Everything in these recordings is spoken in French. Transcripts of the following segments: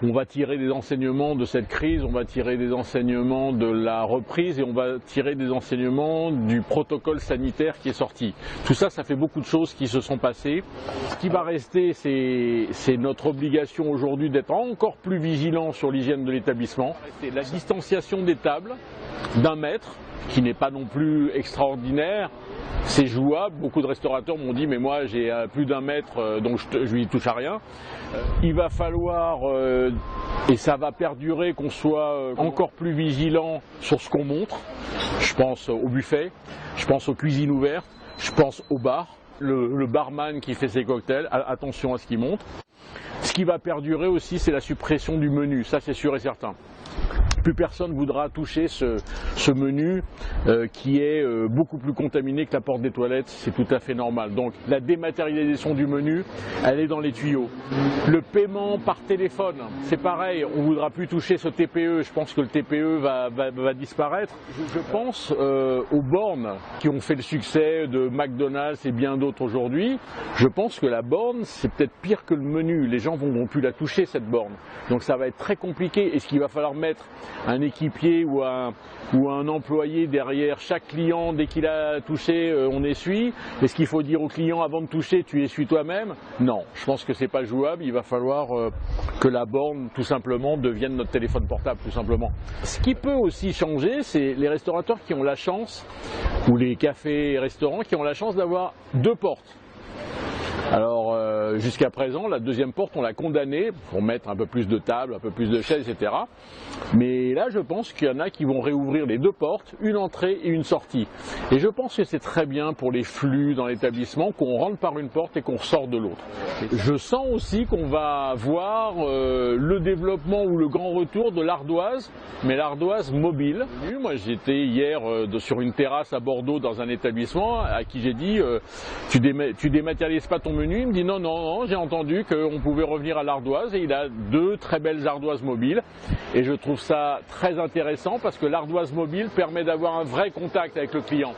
On va tirer des enseignements de cette crise, on va tirer des enseignements de la reprise et on va tirer des enseignements du protocole sanitaire qui est sorti. Tout ça, ça fait beaucoup de choses qui se sont passées. Ce qui va rester, c'est notre obligation aujourd'hui d'être encore plus vigilant sur l'hygiène de l'établissement. C'est la distanciation des tables d'1 mètre, qui n'est pas non plus extraordinaire. C'est jouable, beaucoup de restaurateurs m'ont dit mais moi j'ai plus d'1 mètre donc je lui touche à rien. Il va falloir, et ça va perdurer, qu'on soit encore plus vigilant sur ce qu'on montre. Je pense au buffet, je pense aux cuisines ouvertes, je pense au bar, le barman qui fait ses cocktails, attention à ce qu'il montre. Ce qui va perdurer aussi, c'est la suppression du menu, ça c'est sûr et certain. Plus personne voudra toucher ce menu qui est beaucoup plus contaminé que la porte des toilettes, c'est tout à fait normal. Donc la dématérialisation du menu, elle est dans les tuyaux. Le paiement par téléphone, c'est pareil, on ne voudra plus toucher ce TPE, je pense que le TPE va disparaître. Je pense aux bornes qui ont fait le succès de McDonald's et bien d'autres aujourd'hui. Je pense que la borne, c'est peut-être pire que le menu, les gens ne vont plus la toucher cette borne. Donc ça va être très compliqué. Est-ce qu'il va falloir mettre un équipier ou un employé derrière chaque client, dès qu'il a touché, on essuie? Est-ce qu'il faut dire au client avant de toucher, tu essuies toi-même? Non, je pense que c'est pas jouable. Il va falloir que la borne, tout simplement, devienne notre téléphone portable, tout simplement. Ce qui peut aussi changer, c'est les restaurateurs qui ont la chance, ou les cafés et restaurants qui ont la chance d'avoir 2 portes. Alors jusqu'à présent, la deuxième porte, on l'a condamnée pour mettre un peu plus de tables, un peu plus de chaises, etc. Mais là, je pense qu'il y en a qui vont réouvrir les 2 portes, une entrée et une sortie. Et je pense que c'est très bien pour les flux dans l'établissement qu'on rentre par une porte et qu'on ressort de l'autre. Je sens aussi qu'on va voir le développement ou le grand retour de l'ardoise, mais l'ardoise mobile. Moi, j'étais hier sur une terrasse à Bordeaux dans un établissement à qui j'ai dit tu dématérialises pas ton menu? Il me dit non, j'ai entendu qu'on pouvait revenir à l'ardoise et il a 2 très belles ardoises mobiles et je trouve ça très intéressant parce que l'ardoise mobile permet d'avoir un vrai contact avec le client.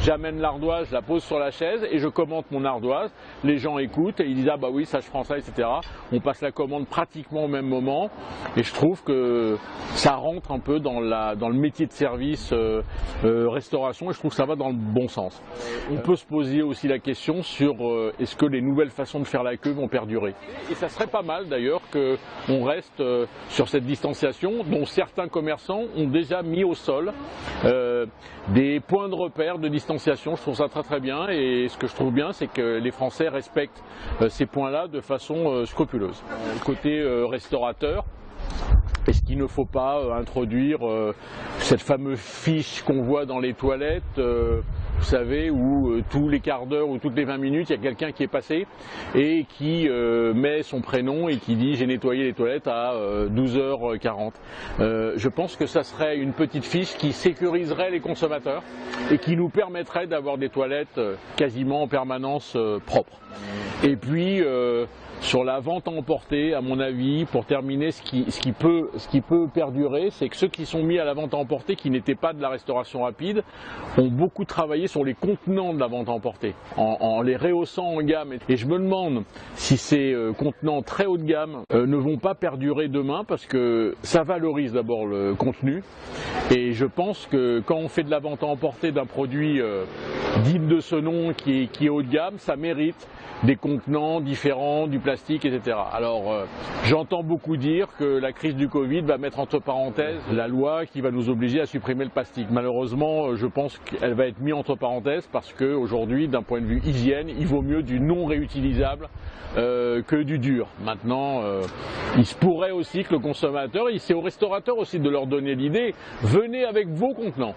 J'amène l'ardoise, je la pose sur la chaise et je commente mon ardoise, les gens écoutent et ils disent ah bah oui ça je prends ça, etc. On passe la commande pratiquement au même moment et je trouve que ça rentre un peu dans le métier de service restauration et je trouve que ça va dans le bon sens. On peut se poser aussi la question sur est-ce que les nouvelles façons de faire la queue vont perdurer. Et ça serait pas mal d'ailleurs qu'on reste sur cette distanciation dont certains commerçants ont déjà mis au sol des points de repère de distanciation. Je trouve ça très bien et ce que je trouve bien c'est que les Français respectent ces points-là de façon scrupuleuse. Côté restaurateur, est-ce qu'il ne faut pas introduire cette fameuse fiche qu'on voit dans les toilettes vous savez, où tous les quarts d'heure ou toutes les 20 minutes, il y a quelqu'un qui est passé et qui met son prénom et qui dit j'ai nettoyé les toilettes à 12h40. Je pense que ça serait une petite fiche qui sécuriserait les consommateurs et qui nous permettrait d'avoir des toilettes quasiment en permanence propres. Et puis sur la vente à emporter, à mon avis, pour terminer, ce qui peut perdurer, c'est que ceux qui sont mis à la vente à emporter, qui n'étaient pas de la restauration rapide, ont beaucoup travaillé sur les contenants de la vente à emporter, en les rehaussant en gamme. Et je me demande si ces contenants très haut de gamme ne vont pas perdurer demain, parce que ça valorise d'abord le contenu. Et je pense que quand on fait de la vente à emporter d'un produit digne de ce nom qui est haut de gamme, ça mérite des contenants différents, du plastique, etc. Alors j'entends beaucoup dire que la crise du Covid va mettre entre parenthèses la loi qui va nous obliger à supprimer le plastique. Malheureusement, je pense qu'elle va être mise entre parenthèses parce qu'aujourd'hui, d'un point de vue hygiène, il vaut mieux du non réutilisable que du dur. Maintenant, il se pourrait aussi que le consommateur, c'est au restaurateur aussi de leur donner l'idée, venez avec vos contenants.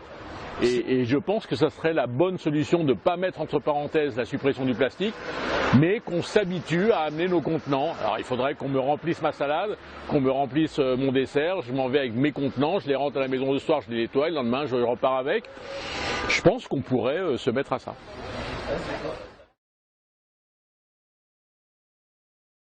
Et je pense que ça serait la bonne solution de ne pas mettre entre parenthèses la suppression du plastique, mais qu'on s'habitue à amener nos contenants. Alors il faudrait qu'on me remplisse ma salade, qu'on me remplisse mon dessert, je m'en vais avec mes contenants, je les rentre à la maison le soir, je les nettoie, le lendemain je repars avec. Je pense qu'on pourrait se mettre à ça.